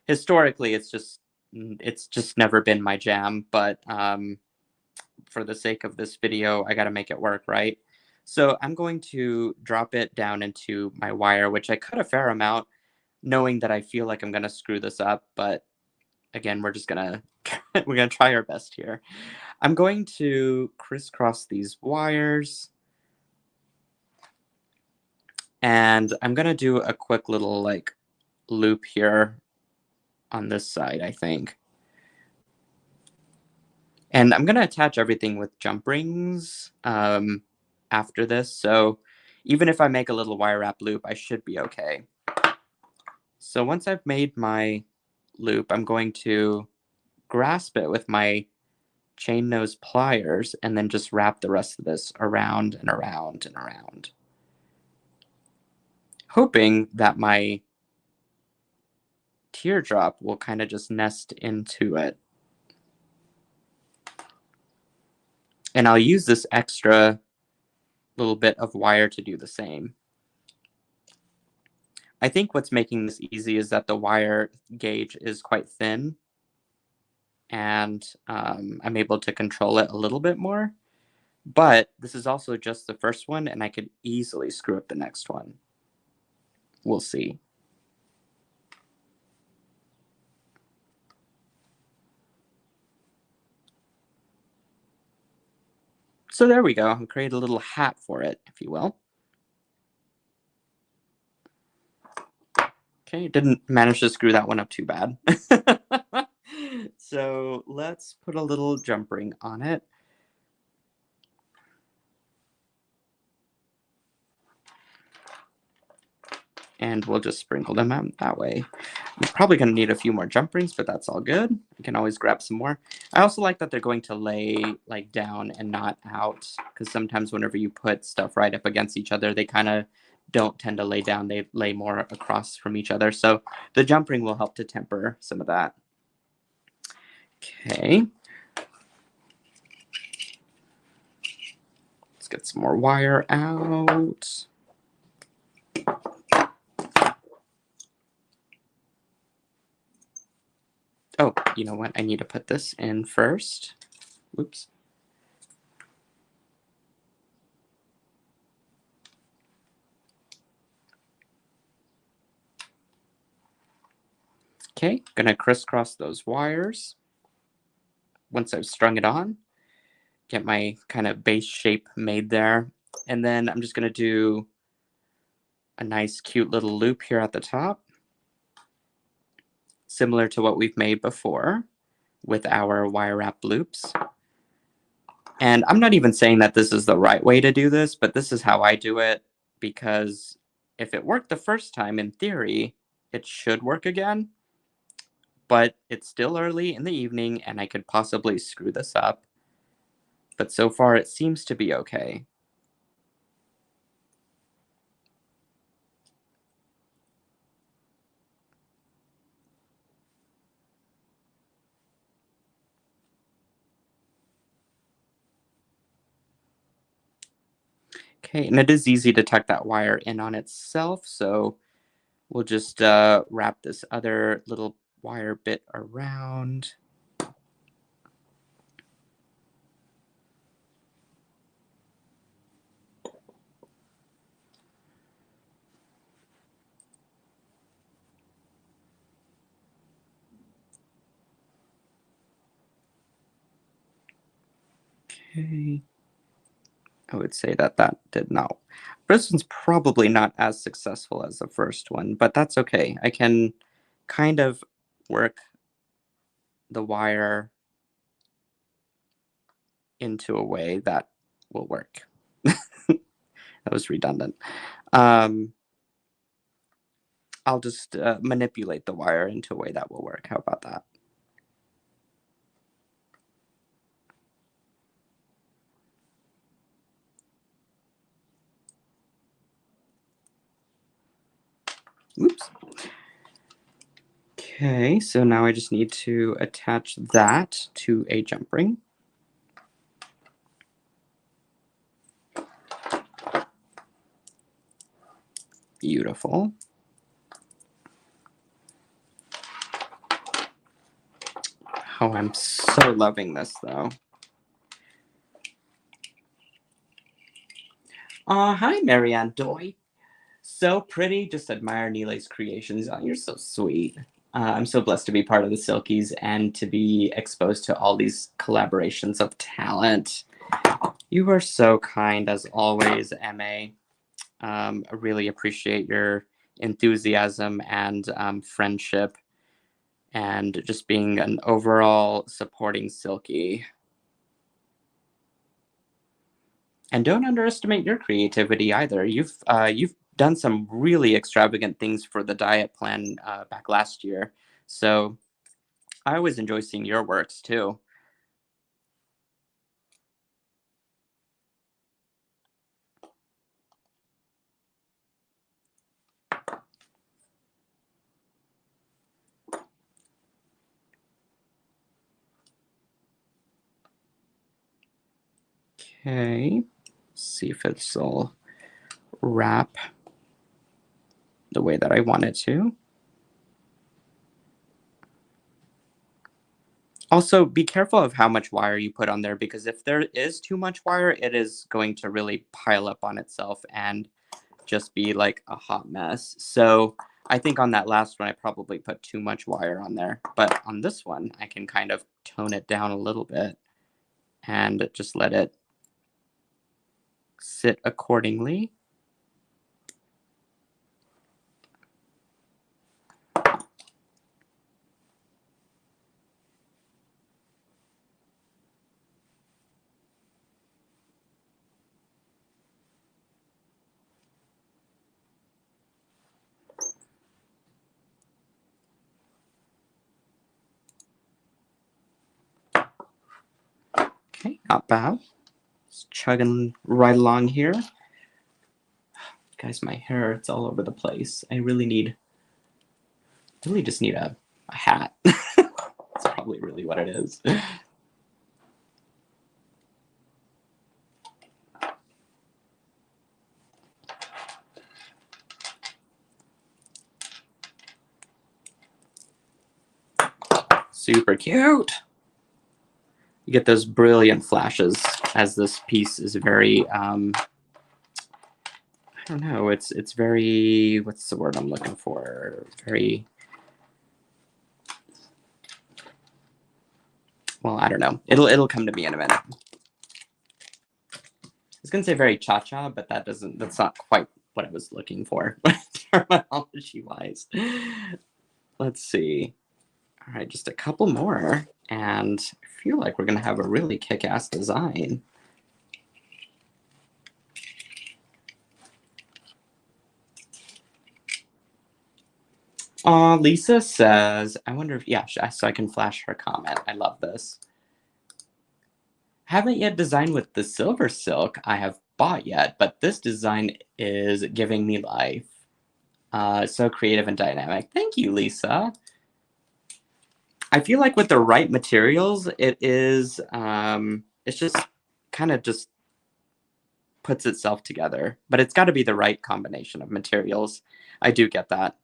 historically, it's just never been my jam. But for the sake of this video, I got to make it work, right? So I'm going to drop it down into my wire, which I cut a fair amount, knowing that I feel like I'm gonna screw this up. But again, we're just gonna we're gonna try our best here. I'm going to crisscross these wires, and I'm gonna do a quick little like loop here on this side, I think. And I'm gonna attach everything with jump rings after this, so even if I make a little wire wrap loop, I should be okay. So once I've made my loop, I'm going to grasp it with my chain nose pliers and then just wrap the rest of this around and around and around, hoping that my teardrop will kind of just nest into it. And I'll use this extra little bit of wire to do the same. I think what's making this easy is that the wire gauge is quite thin, and I'm able to control it a little bit more. But this is also just the first one, and I could easily screw up the next one. We'll see. So there we go. I'll create a little hat for it, if you will. Okay, didn't manage to screw that one up too bad. So let's put a little jump ring on it. And we'll just sprinkle them out that way. I'm probably going to need a few more jump rings, but that's all good. You can always grab some more. I also like that they're going to lay like down and not out, because sometimes whenever you put stuff right up against each other, they kind of don't tend to lay down. They lay more across from each other. So the jump ring will help to temper some of that. Okay. Let's get some more wire out. Oh, you know what? I need to put this in first. Oops. Okay, gonna crisscross those wires. Once I've strung it on, get my kind of base shape made there. And then I'm just gonna do a nice cute little loop here at the top, similar to what we've made before with our wire wrap loops. And I'm not even saying that this is the right way to do this, but this is how I do it, because if it worked the first time, in theory, it should work again. But it's still early in the evening and I could possibly screw this up. But so far it seems to be okay. Okay, and it is easy to tuck that wire in on itself, so we'll just wrap this other little wire bit around. Okay. I would say that that did not. This one's probably not as successful as the first one, but that's okay. I can kind of work the wire into a way that will work. That was redundant. I'll just manipulate the wire into a way that will work. How about that? Oops. Okay, so now I just need to attach that to a jump ring. Beautiful. Oh, I'm so loving this, though. Hi, Marianne Doy. So pretty. Just admire Neelay's creations. Oh, you're so sweet. I'm so blessed to be part of the Silkies and to be exposed to all these collaborations of talent. You are so kind, as always, MA. I really appreciate your enthusiasm and friendship and just being an overall supporting Silky. And don't underestimate your creativity either. You've done some really extravagant things for the diet plan back last year. So I always enjoy seeing your works too. Okay, see if it'll wrap the way that I want it to. Also, be careful of how much wire you put on there, because if there is too much wire, it is going to really pile up on itself and just be like a hot mess. So I think on that last one, I probably put too much wire on there. But on this one, I can kind of tone it down a little bit and just let it sit accordingly. Okay, not bad. Just chugging right along here. Guys, my hair, it's all over the place. I really just need a hat. That's probably really what it is. Super cute. You get those brilliant flashes as this piece is very, I don't know, it's very, what's the word I'm looking for? Very, well, I don't know. It'll come to me in a minute. I was gonna say very cha-cha, but that's not quite what I was looking for, terminology-wise. Let's see. All right, just a couple more, and I feel like we're gonna have a really kick-ass design. Lisa says, I wonder if, yeah, so I can flash her comment. I love this. Haven't yet designed with the silver silk I have bought yet, but this design is giving me life. So creative and dynamic. Thank you, Lisa. I feel like with the right materials, it's just kind of just puts itself together, but it's got to be the right combination of materials. I do get that.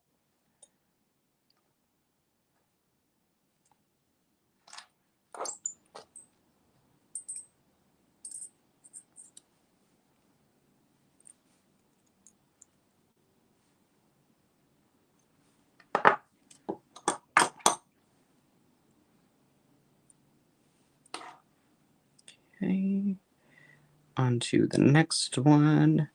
Okay, on to the next one.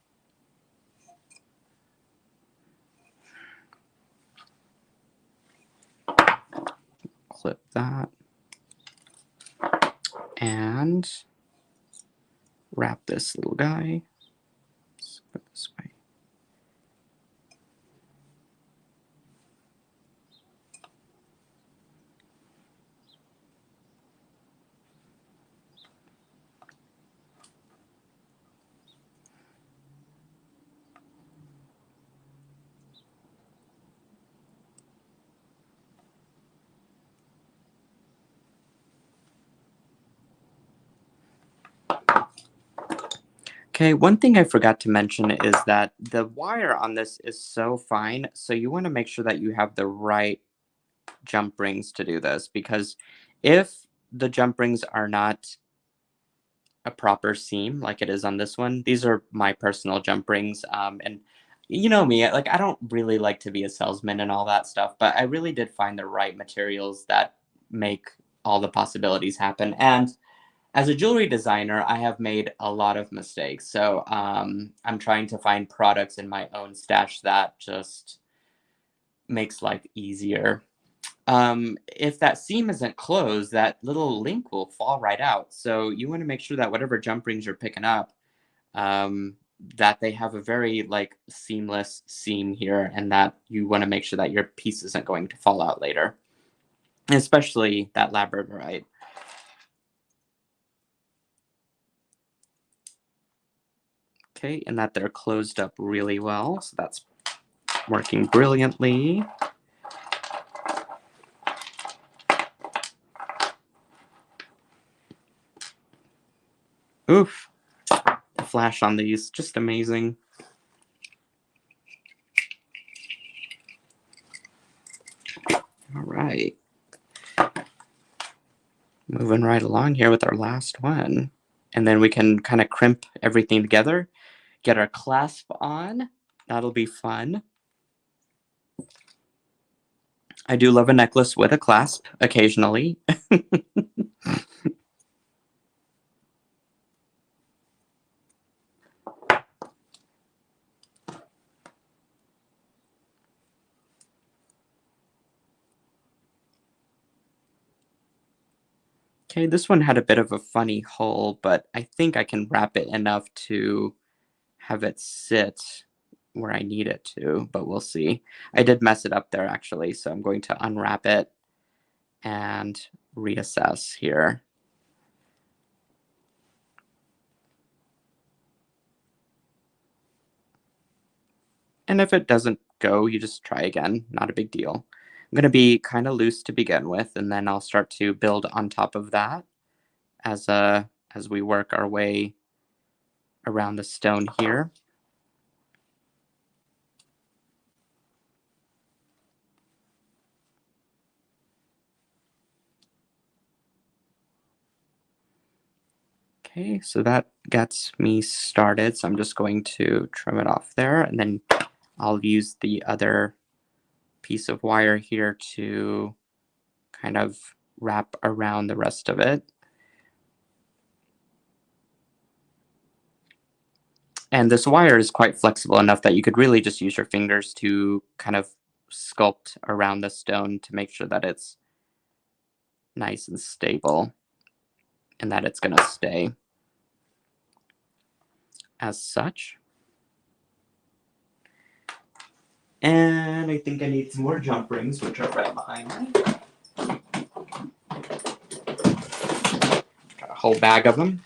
Clip that. And wrap this little guy. Let's put it this way. Okay, one thing I forgot to mention is that the wire on this is so fine, so you want to make sure that you have the right jump rings to do this, because if the jump rings are not a proper seam like it is on this one, these are my personal jump rings, and you know me, like I don't really like to be a salesman and all that stuff, but I really did find the right materials that make all the possibilities happen. And as a jewelry designer, I have made a lot of mistakes. So I'm trying to find products in my own stash that just makes life easier. If that seam isn't closed, that little link will fall right out. So you want to make sure that whatever jump rings you're picking up, um, that they have a very like seamless seam here, and that you want to make sure that your piece isn't going to fall out later, especially that Labradorite. Okay, and that they're closed up really well, so that's working brilliantly. Oof, the flash on these, just amazing. All right. Moving right along here with our last one. And then we can kind of crimp everything together, get our clasp on. That'll be fun. I do love a necklace with a clasp occasionally. Okay, this one had a bit of a funny hole, but I think I can wrap it enough to have it sit where I need it to, but we'll see. I did mess it up there actually, so I'm going to unwrap it and reassess here. And if it doesn't go, you just try again, not a big deal. I'm going to be kind of loose to begin with, and then I'll start to build on top of that as we work our way around the stone here. Okay, so that gets me started. So I'm just going to trim it off there, and then I'll use the other piece of wire here to kind of wrap around the rest of it. And this wire is quite flexible enough that you could really just use your fingers to kind of sculpt around the stone to make sure that it's nice and stable and that it's going to stay as such. And I think I need some more jump rings, which are right behind me. Got a whole bag of them.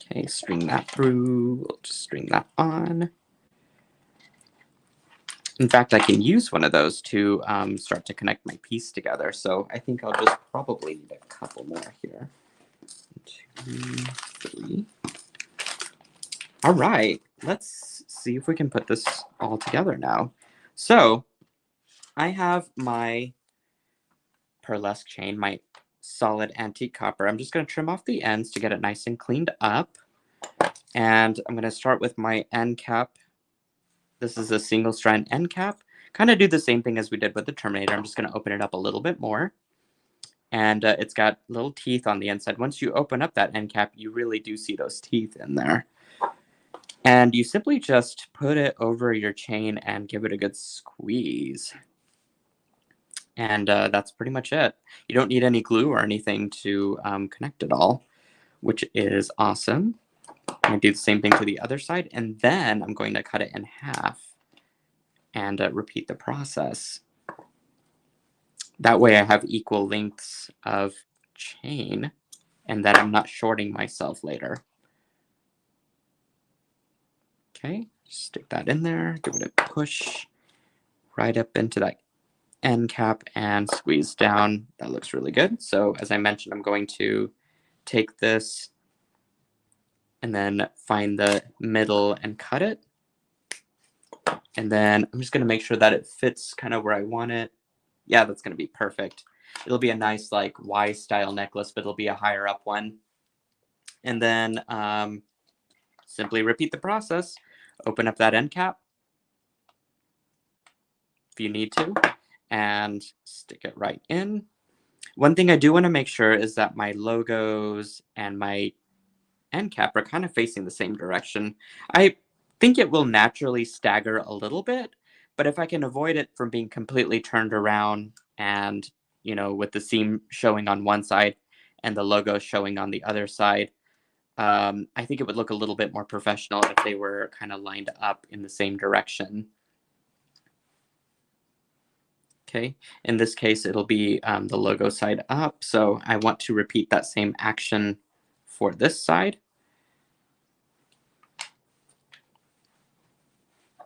Okay, string that through. We'll just string that on. In fact, I can use one of those to start to connect my piece together. So I think I'll just probably need a couple more here. 1, 2, 3. All right, let's see if we can put this all together now. So I have my pearlesque chain, my solid antique copper. I'm just going to trim off the ends to get it nice and cleaned up. And I'm going to start with my end cap. This is a single strand end cap. Kind of do the same thing as we did with the Terminator. I'm just going to open it up a little bit more. And it's got little teeth on the inside. Once you open up that end cap, you really do see those teeth in there. And you simply just put it over your chain and give it a good squeeze. And that's pretty much it. You don't need any glue or anything to connect it all, which is awesome. I'm going to do the same thing to the other side, and then I'm going to cut it in half and repeat the process. That way I have equal lengths of chain, and that I'm not shorting myself later. Okay, stick that in there, give it a push right up into that end cap and squeeze down. That looks really good. So as I mentioned, I'm going to take this and then find the middle and cut it. And then I'm just going to make sure that it fits kind of where I want it. Yeah, that's going to be perfect. It'll be a nice like Y style necklace, but it'll be a higher up one. And then simply repeat the process. Open up that end cap if you need to, and stick it right in. One thing I do want to make sure is that my logos and my end cap are kind of facing the same direction. I think it will naturally stagger a little bit, but if I can avoid it from being completely turned around and, you know, with the seam showing on one side and the logo showing on the other side, I think it would look a little bit more professional if they were kind of lined up in the same direction. Okay, in this case, it'll be the logo side up. So I want to repeat that same action for this side.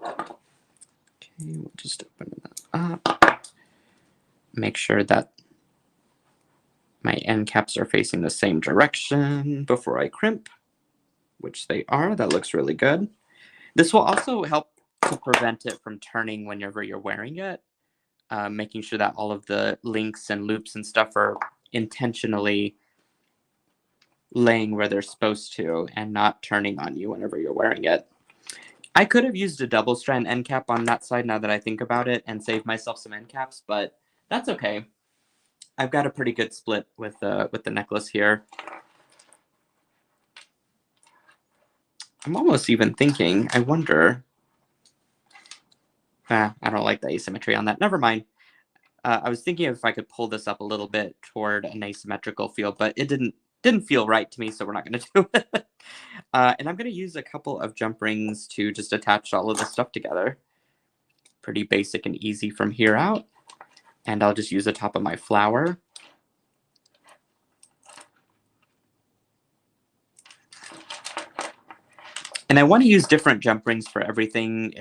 Okay, we'll just open that up. Make sure that my end caps are facing the same direction before I crimp, which they are. That looks really good. This will also help to prevent it from turning whenever you're wearing it. Making sure that all of the links and loops and stuff are intentionally laying where they're supposed to and not turning on you whenever you're wearing it. I could have used a double strand end cap on that side now that I think about it and saved myself some end caps, but that's okay. I've got a pretty good split with the necklace here. I'm almost even thinking, I wonder. I don't like the asymmetry on that. Never mind. I was thinking if I could pull this up a little bit toward an asymmetrical feel, but it didn't feel right to me, so we're not going to do it. And I'm going to use a couple of jump rings to just attach all of this stuff together. Pretty basic and easy from here out. And I'll just use the top of my flower. And I want to use different jump rings for everything.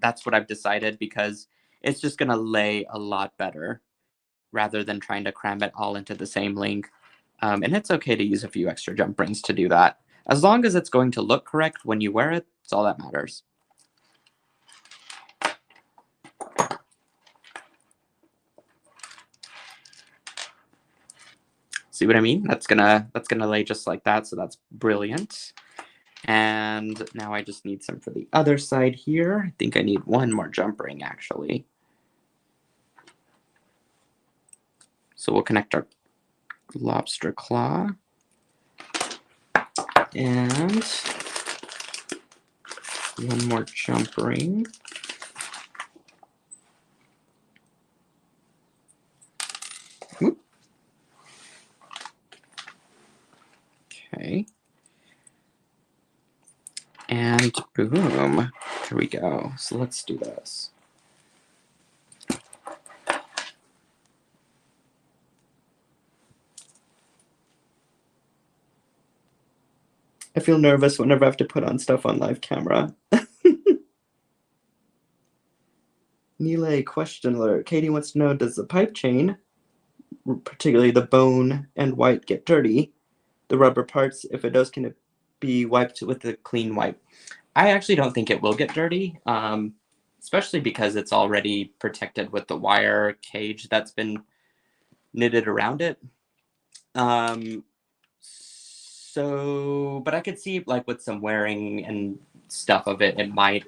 That's what I've decided because it's just going to lay a lot better rather than trying to cram it all into the same link. And it's okay to use a few extra jump rings to do that. As long as it's going to look correct when you wear it, it's all that matters. See what I mean? That's gonna lay just like that, so that's brilliant. And now I just need some for the other side here. I think I need one more jump ring actually. So we'll connect our lobster claw and one more jump ring. Whoop. Okay. And boom, here we go. So let's do this. I feel nervous whenever I have to put on stuff on live camera. Nile question alert. Katie wants to know, does the pipe chain, particularly the bone and white, get dirty? The rubber parts, if it does, can it be wiped with a clean wipe? I actually don't think it will get dirty, especially because it's already protected with the wire cage that's been knitted around it. So, but I could see like with some wearing and stuff of it, it might.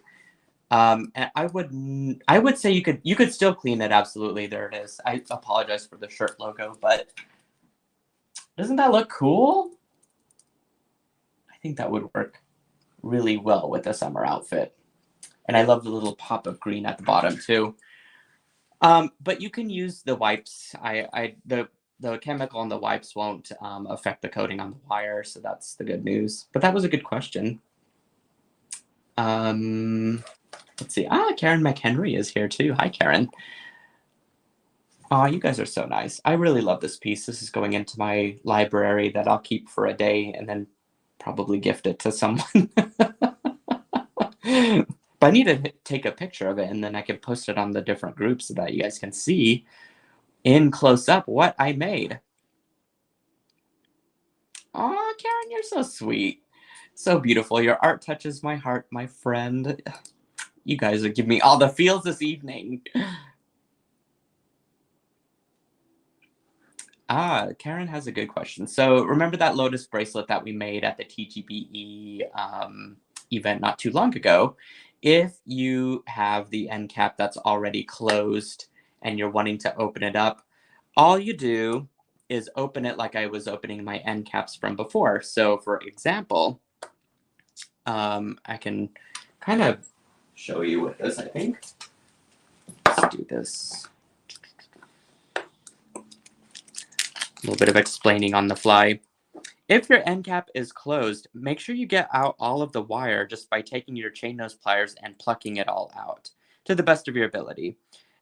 And I would say you could still clean it. Absolutely, there it is. I apologize for the shirt logo, but doesn't that look cool? I think that would work really well with a summer outfit. And I love the little pop of green at the bottom too. But you can use the wipes. The chemical on the wipes won't affect the coating on the wire, so that's the good news. But that was a good question. Let's see. Karen McHenry is here too. Hi, Karen. Oh, you guys are so nice. I really love this piece. This is going into my library that I'll keep for a day and then probably gift it to someone. But I need to take a picture of it, and then I can post it on the different groups so that you guys can see in close up what I made. Aw, Karen, you're so sweet. So beautiful. Your art touches my heart, my friend. You guys are giving me all the feels this evening. Karen has a good question. So remember that lotus bracelet that we made at the TGBE event not too long ago? If you have the end cap that's already closed and you're wanting to open it up, all you do is open it like I was opening my end caps from before. So for example, I can kind of show you with this, I think. Let's do this. A little bit of explaining on the fly. If your end cap is closed, make sure you get out all of the wire just by taking your chain nose pliers and plucking it all out to the best of your ability.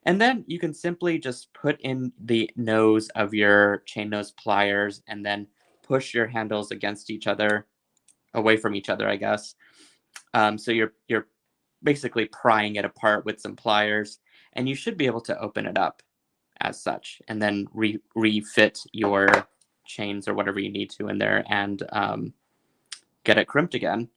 And then you can simply just put in the nose of your chain nose pliers and then push your handles against each other, away from each other, I guess. So you're basically prying it apart with some pliers, and you should be able to open it up as such, and then refit your chains or whatever you need to in there and get it crimped again.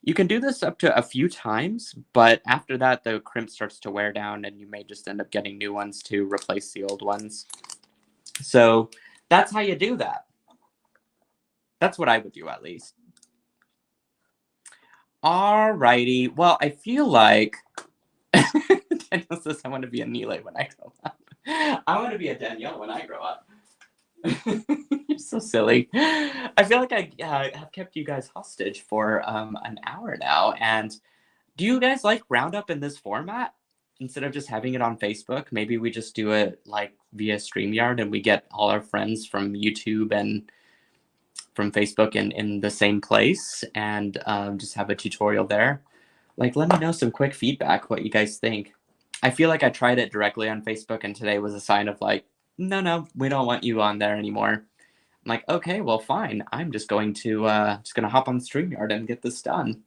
You can do this up to a few times, but after that, the crimp starts to wear down, and you may just end up getting new ones to replace the old ones. So that's how you do that. That's what I would do, at least. Alrighty. Well, I feel like Daniel says I want to be a Nile when I grow up. I want to be a Danielle when I grow up. You're so silly. I feel like I have kept you guys hostage for an hour now. And do you guys like Roundup in this format? Instead of just having it on Facebook, maybe we just do it like via StreamYard and we get all our friends from YouTube and from Facebook in the same place and just have a tutorial there. Like, let me know some quick feedback, what you guys think. I feel like I tried it directly on Facebook and today was a sign of like, no, we don't want you on there anymore. I'm like, okay, well, fine. I'm just going to hop on StreamYard and get this done.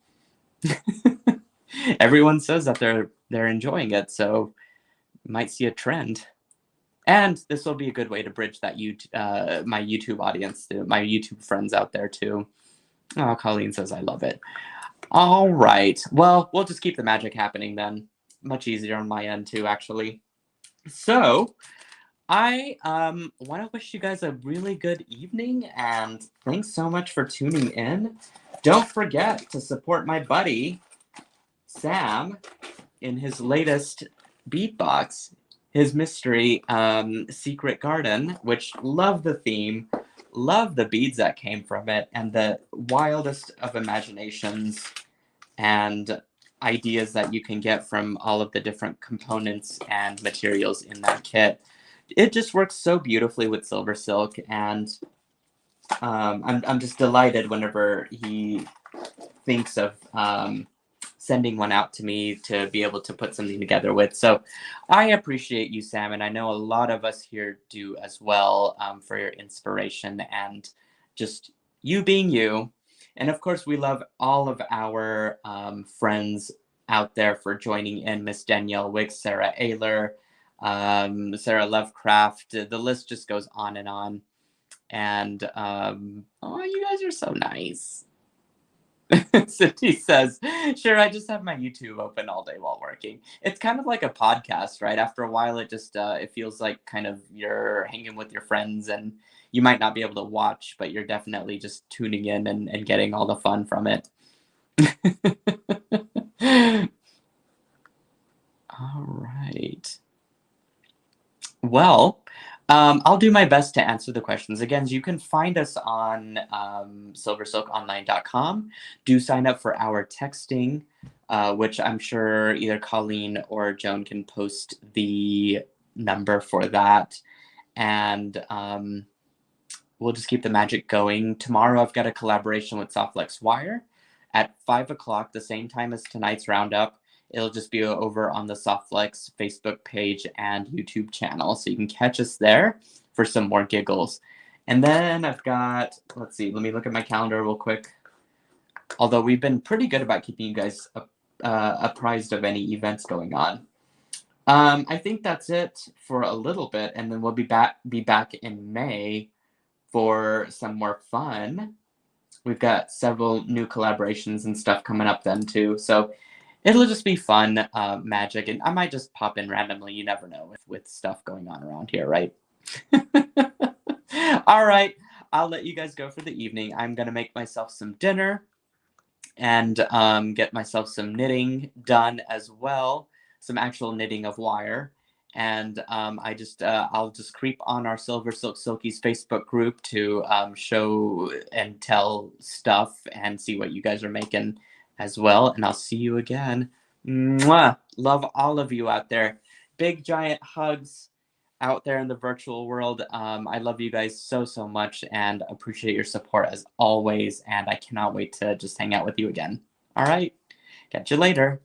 Everyone says that they're enjoying it, so might see a trend. And this will be a good way to bridge that my YouTube audience, to my YouTube friends out there too. Oh, Colleen says I love it. All right. Well, we'll just keep the magic happening then. Much easier on my end too, actually. So I want to wish you guys a really good evening, and thanks so much for tuning in. Don't forget to support my buddy Sam in his latest Bead Box, his mystery secret garden, which love the theme, love the beads that came from it, and the wildest of imaginations and ideas that you can get from all of the different components and materials in that kit. It just works so beautifully with silver silk, and I'm just delighted whenever he thinks of sending one out to me to be able to put something together with. So I appreciate you, Sam, and I know a lot of us here do as well, for your inspiration and just you being you. And of course, we love all of our friends out there for joining in. Miss Danielle Wicks, Sarah Ayler, Sarah Lovecraft. The list just goes on and on. And oh, you guys are so nice. Cindy says, sure, I just have my YouTube open all day while working. It's kind of like a podcast, right? After a while, it just it feels like kind of you're hanging with your friends and you might not be able to watch, but you're definitely just tuning in and getting all the fun from it. All right. Well, I'll do my best to answer the questions. Again, you can find us on silversilkonline.com. Do sign up for our texting, which I'm sure either Colleen or Joan can post the number for that. And we'll just keep the magic going. Tomorrow, I've got a collaboration with Softflex Wire at 5 o'clock, the same time as tonight's roundup. It'll just be over on the Softflex Facebook page and YouTube channel. So you can catch us there for some more giggles. And then I've got, let's see, let me look at my calendar real quick. Although we've been pretty good about keeping you guys apprised of any events going on. I think that's it for a little bit, and then we'll be back in May for some more fun. We've got several new collaborations and stuff coming up then too, so it'll just be fun magic, and I might just pop in randomly. You never know with stuff going on around here, right? All right, I'll let you guys go for the evening. I'm gonna make myself some dinner and get myself some knitting done as well, some actual knitting of wire. And I'll just creep on our Silver Silk Silkies Facebook group to show and tell stuff and see what you guys are making as well. And I'll see you again. Mwah! Love all of you out there. Big giant hugs out there in the virtual world. I love you guys so, so much and appreciate your support as always. And I cannot wait to just hang out with you again. All right. Catch you later.